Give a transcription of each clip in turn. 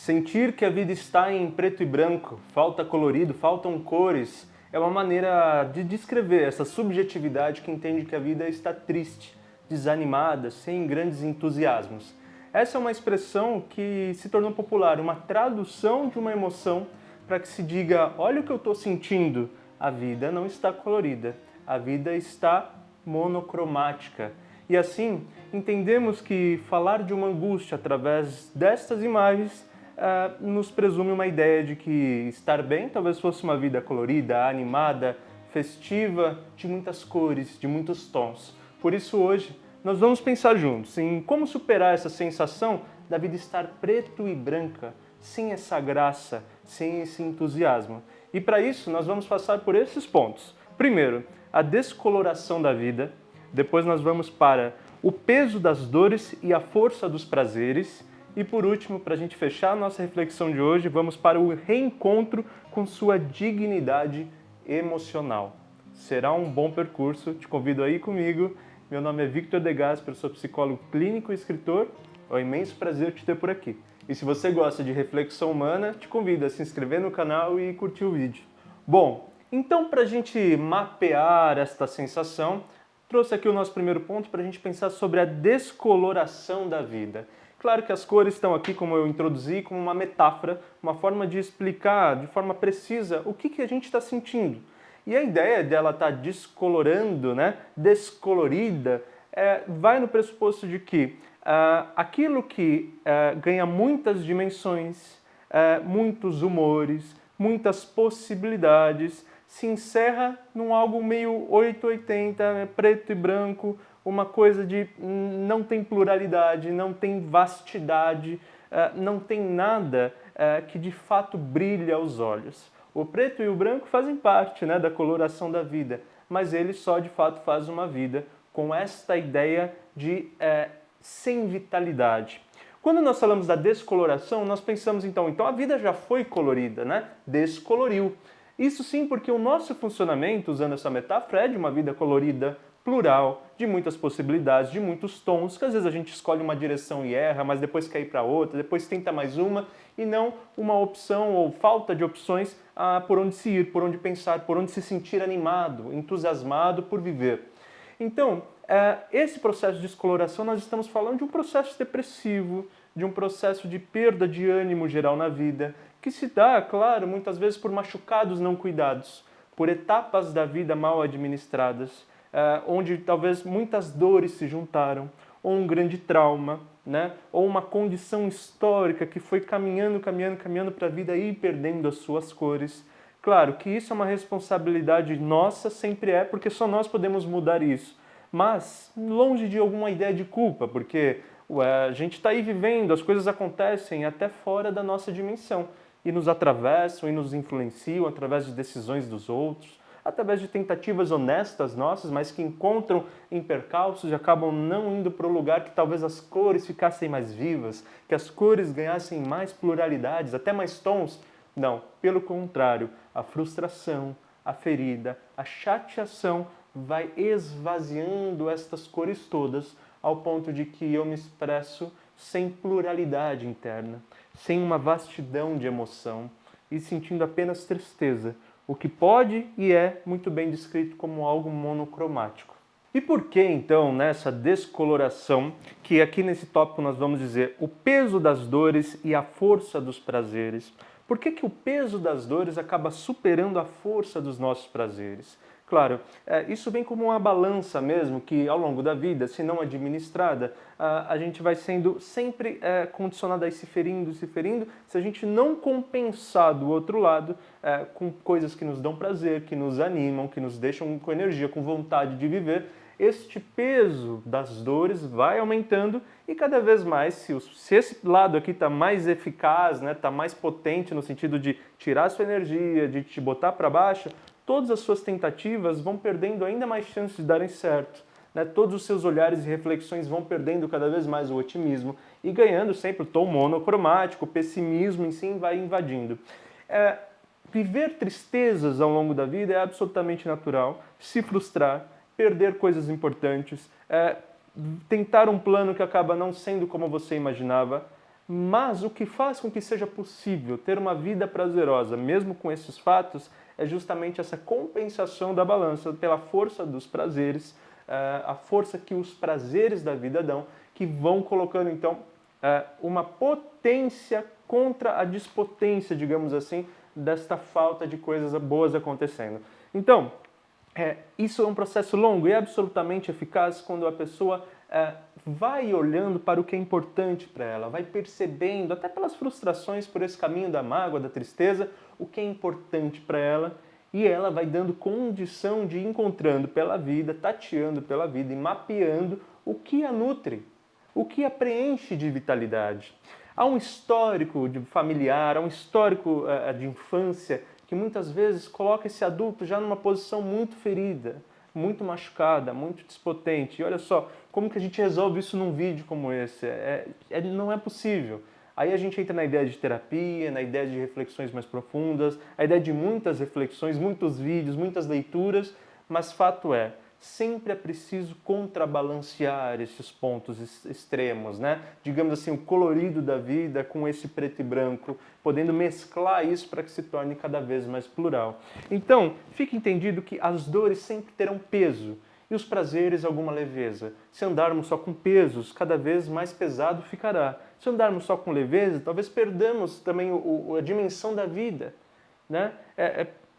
Sentir que a vida está em preto e branco, falta colorido, faltam cores, é uma maneira de descrever essa subjetividade que entende que a vida está triste, desanimada, sem grandes entusiasmos. Essa é uma expressão que se tornou popular, uma tradução de uma emoção para que se diga: olha o que eu estou sentindo, a vida não está colorida, a vida está monocromática. E assim, entendemos que falar de uma angústia através destas imagens nos presume uma ideia de que estar bem talvez fosse uma vida colorida, animada, festiva, de muitas cores, de muitos tons. Por isso hoje nós vamos pensar juntos em como superar essa sensação da vida estar preto e branca, sem essa graça, sem esse entusiasmo. E para isso nós vamos passar por esses pontos. Primeiro, a descoloração da vida. Depois nós vamos para o peso das dores e a força dos prazeres. E por último, para a gente fechar a nossa reflexão de hoje, vamos para o reencontro com sua dignidade emocional. Será um bom percurso, te convido aí comigo. Meu nome é Victor De Gasperi, sou psicólogo clínico e escritor. É um imenso prazer te ter por aqui. E se você gosta de reflexão humana, te convido a se inscrever no canal e curtir o vídeo. Bom, então para a gente mapear esta sensação, trouxe aqui o nosso primeiro ponto para a gente pensar sobre a descoloração da vida. Claro que as cores estão aqui, como eu introduzi, como uma metáfora, uma forma de explicar de forma precisa o que a gente está sentindo. E a ideia dela estar descolorando, descolorida, vai no pressuposto de que aquilo que ganha muitas dimensões, muitos humores, muitas possibilidades, se encerra num algo meio 880, preto e branco, uma coisa de não tem pluralidade, não tem vastidade, não tem nada que de fato brilha aos olhos. O preto e o branco fazem parte da coloração da vida, mas ele só de fato faz uma vida com esta ideia de sem vitalidade. Quando nós falamos da descoloração, nós pensamos então a vida já foi colorida, descoloriu. Isso sim, porque o nosso funcionamento, usando essa metáfora, é de uma vida colorida, plural, de muitas possibilidades, de muitos tons, que às vezes a gente escolhe uma direção e erra, mas depois quer ir para outra, depois tenta mais uma, e não uma opção ou falta de opções por onde se ir, por onde pensar, por onde se sentir animado, entusiasmado por viver. Então, esse processo de descoloração, nós estamos falando de um processo depressivo, de um processo de perda de ânimo geral na vida, que se dá, claro, muitas vezes por machucados não cuidados, por etapas da vida mal administradas, onde talvez muitas dores se juntaram, ou um grande trauma, ou uma condição histórica que foi caminhando para a vida e ir perdendo as suas cores. Claro que isso é uma responsabilidade nossa, sempre é, porque só nós podemos mudar isso. Mas longe de alguma ideia de culpa, porque a gente está aí vivendo, as coisas acontecem até fora da nossa dimensão e nos atravessam e nos influenciam através de decisões dos outros, através de tentativas honestas nossas, mas que encontram em percalços e acabam não indo para o lugar que talvez as cores ficassem mais vivas, que as cores ganhassem mais pluralidades, até mais tons. Não, pelo contrário, a frustração, a ferida, a chateação vai esvaziando estas cores todas ao ponto de que eu me expresso sem pluralidade interna, sem uma vastidão de emoção e sentindo apenas tristeza, o que pode e é muito bem descrito como algo monocromático. E por que então nessa descoloração, que aqui nesse tópico nós vamos dizer o peso das dores e a força dos prazeres? Por que o peso das dores acaba superando a força dos nossos prazeres? Claro, isso vem como uma balança mesmo, que ao longo da vida, se não administrada, a gente vai sendo sempre condicionado a ir se ferindo, se a gente não compensar do outro lado com coisas que nos dão prazer, que nos animam, que nos deixam com energia, com vontade de viver, este peso das dores vai aumentando e cada vez mais, se esse lado aqui está mais eficaz, está mais potente no sentido de tirar a sua energia, de te botar para baixo, todas as suas tentativas vão perdendo ainda mais chances de darem certo. Todos os seus olhares e reflexões vão perdendo cada vez mais o otimismo e ganhando sempre o tom monocromático, o pessimismo em si vai invadindo. Viver tristezas ao longo da vida é absolutamente natural, se frustrar, perder coisas importantes, tentar um plano que acaba não sendo como você imaginava, Mas o que faz com que seja possível ter uma vida prazerosa, mesmo com esses fatos, é justamente essa compensação da balança pela força dos prazeres, a força que os prazeres da vida dão, que vão colocando então uma potência contra a despotência, digamos assim, desta falta de coisas boas acontecendo. Então, isso é um processo longo e absolutamente eficaz quando a pessoa vai olhando para o que é importante para ela, vai percebendo, até pelas frustrações, por esse caminho da mágoa, da tristeza, o que é importante para ela, e ela vai dando condição de ir encontrando pela vida, tateando pela vida e mapeando o que a nutre, o que a preenche de vitalidade. Há um histórico de familiar, há um histórico de infância que muitas vezes coloca esse adulto já numa posição muito ferida, muito machucada, muito despotente. E olha só, como que a gente resolve isso num vídeo como esse? Não é possível. Aí a gente entra na ideia de terapia, na ideia de reflexões mais profundas, a ideia de muitas reflexões, muitos vídeos, muitas leituras, mas fato é, sempre é preciso contrabalancear esses pontos extremos, né? Digamos assim, o colorido da vida com esse preto e branco, podendo mesclar isso para que se torne cada vez mais plural. Então, fique entendido que as dores sempre terão peso e os prazeres alguma leveza. Se andarmos só com pesos, cada vez mais pesado ficará. Se andarmos só com leveza, talvez perdamos também a dimensão da vida, né?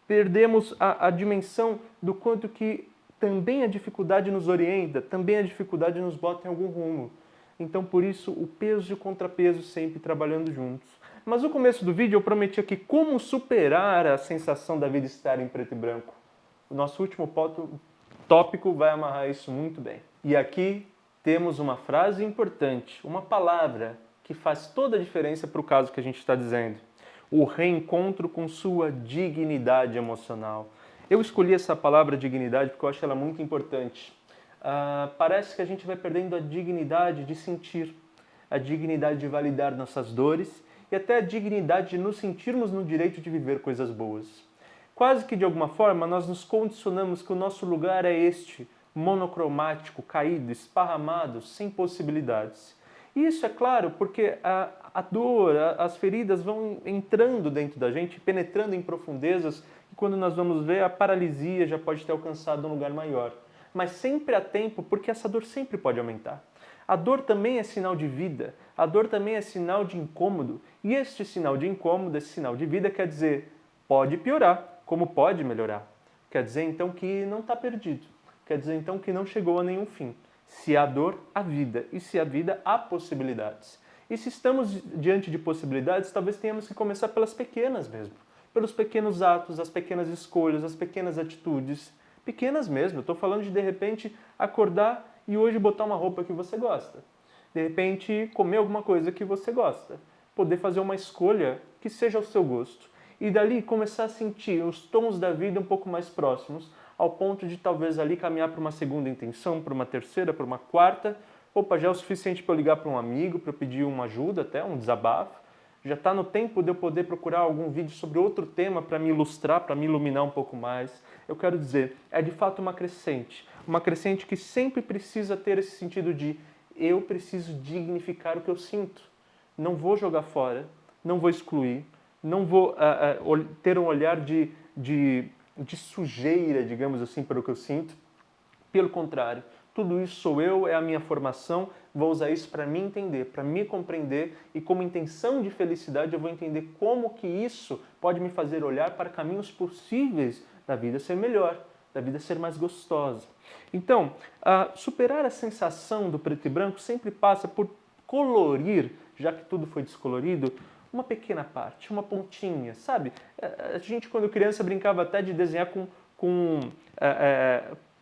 Perdemos a dimensão do quanto que também a dificuldade nos orienta, também a dificuldade nos bota em algum rumo. Então, por isso, o peso e o contrapeso sempre trabalhando juntos. Mas no começo do vídeo eu prometi aqui como superar a sensação da vida estar em preto e branco. O nosso último tópico vai amarrar isso muito bem. E aqui temos uma frase importante, uma palavra que faz toda a diferença para o caso que a gente está dizendo. O reencontro com sua dignidade emocional. Eu escolhi essa palavra dignidade porque eu acho ela muito importante. Parece que a gente vai perdendo a dignidade de sentir, a dignidade de validar nossas dores e até a dignidade de nos sentirmos no direito de viver coisas boas. Quase que de alguma forma nós nos condicionamos que o nosso lugar é este, monocromático, caído, esparramado, sem possibilidades. E isso é claro porque a dor, as feridas vão entrando dentro da gente, penetrando em profundezas, e quando nós vamos ver, a paralisia já pode ter alcançado um lugar maior. Mas sempre há tempo, porque essa dor sempre pode aumentar. A dor também é sinal de vida, a dor também é sinal de incômodo, e este sinal de incômodo, esse sinal de vida quer dizer, pode piorar, como pode melhorar. Quer dizer então que não está perdido, quer dizer então que não chegou a nenhum fim. Se há dor, há vida. E se há vida, há possibilidades. E se estamos diante de possibilidades, talvez tenhamos que começar pelas pequenas mesmo. Pelos pequenos atos, as pequenas escolhas, as pequenas atitudes. Pequenas mesmo. Eu estou falando de repente, acordar e hoje botar uma roupa que você gosta. De repente, comer alguma coisa que você gosta. Poder fazer uma escolha que seja ao seu gosto. E dali começar a sentir os tons da vida um pouco mais próximos, ao ponto de talvez ali caminhar para uma segunda intenção, para uma terceira, para uma quarta. Opa, já é o suficiente para eu ligar para um amigo, para eu pedir uma ajuda, até um desabafo. Já está no tempo de eu poder procurar algum vídeo sobre outro tema para me ilustrar, para me iluminar um pouco mais. Eu quero dizer, é de fato uma crescente que sempre precisa ter esse sentido de eu preciso dignificar o que eu sinto. Não vou jogar fora, não vou excluir, não vou ter um olhar de sujeira, digamos assim, para o que eu sinto. Pelo contrário, tudo isso sou eu, é a minha formação, vou usar isso para me entender, para me compreender e como intenção de felicidade eu vou entender como que isso pode me fazer olhar para caminhos possíveis da vida ser melhor, da vida ser mais gostosa. Então, superar a sensação do preto e branco sempre passa por colorir, já que tudo foi descolorido, uma pequena parte, uma pontinha, sabe? A gente, quando criança, brincava até de desenhar com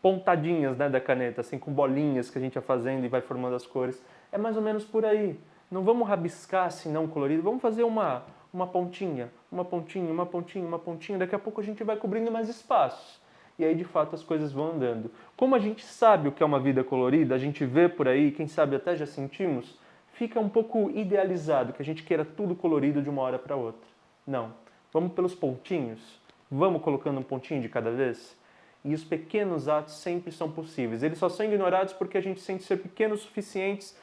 pontadinhas, né, da caneta, assim, com bolinhas que a gente ia fazendo e vai formando as cores. É mais ou menos por aí. Não vamos rabiscar assim, não colorido, vamos fazer uma pontinha, uma pontinha, uma pontinha, uma pontinha. Daqui a pouco a gente vai cobrindo mais espaços. E aí, de fato, as coisas vão andando. Como a gente sabe o que é uma vida colorida, a gente vê por aí, quem sabe até já sentimos, fica um pouco idealizado que a gente queira tudo colorido de uma hora para outra. Não. Vamos pelos pontinhos. Vamos colocando um pontinho de cada vez. E os pequenos atos sempre são possíveis. Eles só são ignorados porque a gente sente ser pequenos o suficientes,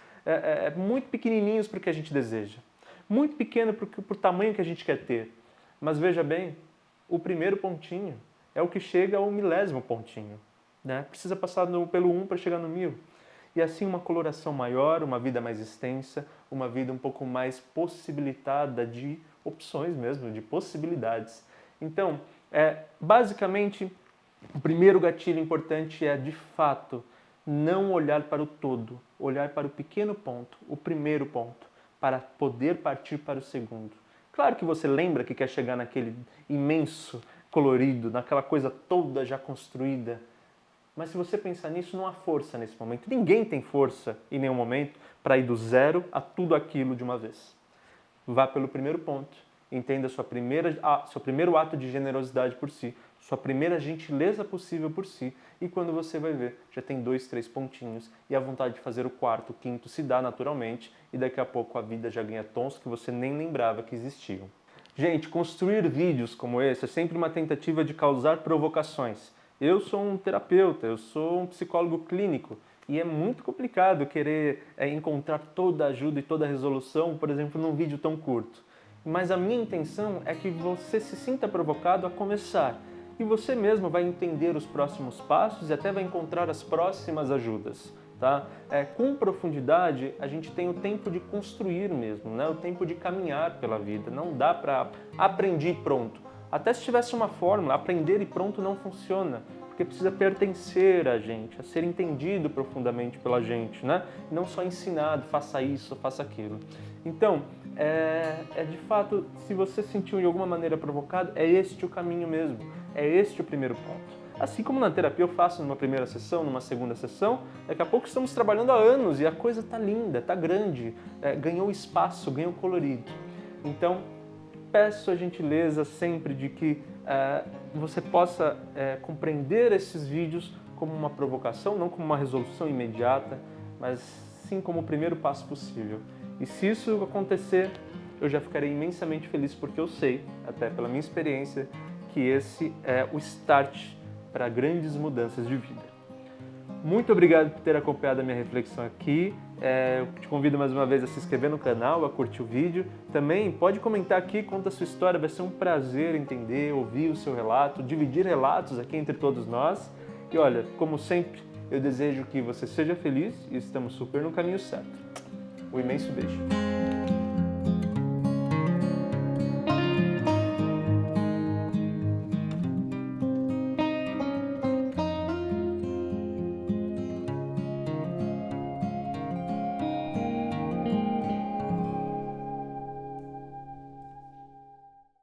muito pequenininhos para o que a gente deseja. muito pequeno para o tamanho que a gente quer ter. Mas veja bem, o primeiro pontinho é o que chega ao milésimo pontinho. Né? Precisa passar pelo 1 para chegar no 1000. E assim uma coloração maior, uma vida mais extensa, uma vida um pouco mais possibilitada de opções mesmo, de possibilidades. Então, basicamente, o primeiro gatilho importante é, de fato, não olhar para o todo, olhar para o pequeno ponto, o primeiro ponto, para poder partir para o segundo. Claro que você lembra que quer chegar naquele imenso colorido, naquela coisa toda já construída, mas se você pensar nisso, não há força nesse momento. Ninguém tem força em nenhum momento para ir do zero a tudo aquilo de uma vez. Vá pelo primeiro ponto. Entenda seu primeiro ato de generosidade por si, sua primeira gentileza possível por si, e quando você vai ver, já tem 2, 3 pontinhos, e a vontade de fazer o quarto, o quinto se dá naturalmente, e daqui a pouco a vida já ganha tons que você nem lembrava que existiam. Gente, construir vídeos como esse é sempre uma tentativa de causar provocações. Eu sou um terapeuta, eu sou um psicólogo clínico, e é muito complicado querer encontrar toda a ajuda e toda a resolução, por exemplo, num vídeo tão curto. Mas a minha intenção é que você se sinta provocado a começar. E você mesmo vai entender os próximos passos e até vai encontrar as próximas ajudas. Tá? Com profundidade, a gente tem o tempo de construir mesmo, né? O tempo de caminhar pela vida. Não dá para aprender e pronto. Até se tivesse uma fórmula, aprender e pronto não funciona. Porque precisa pertencer a gente, a ser entendido profundamente pela gente, né? Não só ensinado, faça isso, faça aquilo. Então, de fato, se você se sentiu de alguma maneira provocado, é este o caminho mesmo, é este o primeiro ponto. Assim como na terapia eu faço numa primeira sessão, numa segunda sessão, daqui a pouco estamos trabalhando há anos e a coisa está linda, está grande, ganhou espaço, ganhou colorido. Então, peço a gentileza sempre de que você possa compreender esses vídeos como uma provocação, não como uma resolução imediata, mas sim como o primeiro passo possível. E se isso acontecer, eu já ficarei imensamente feliz, porque eu sei, até pela minha experiência, que esse é o start para grandes mudanças de vida. Muito obrigado por ter acompanhado a minha reflexão aqui. Eu te convido mais uma vez a se inscrever no canal, a curtir o vídeo. Também pode comentar aqui, conta a sua história, vai ser um prazer entender, ouvir o seu relato, dividir relatos aqui entre todos nós. E olha, como sempre, eu desejo que você seja feliz e estamos super no caminho certo. Um imenso beijo.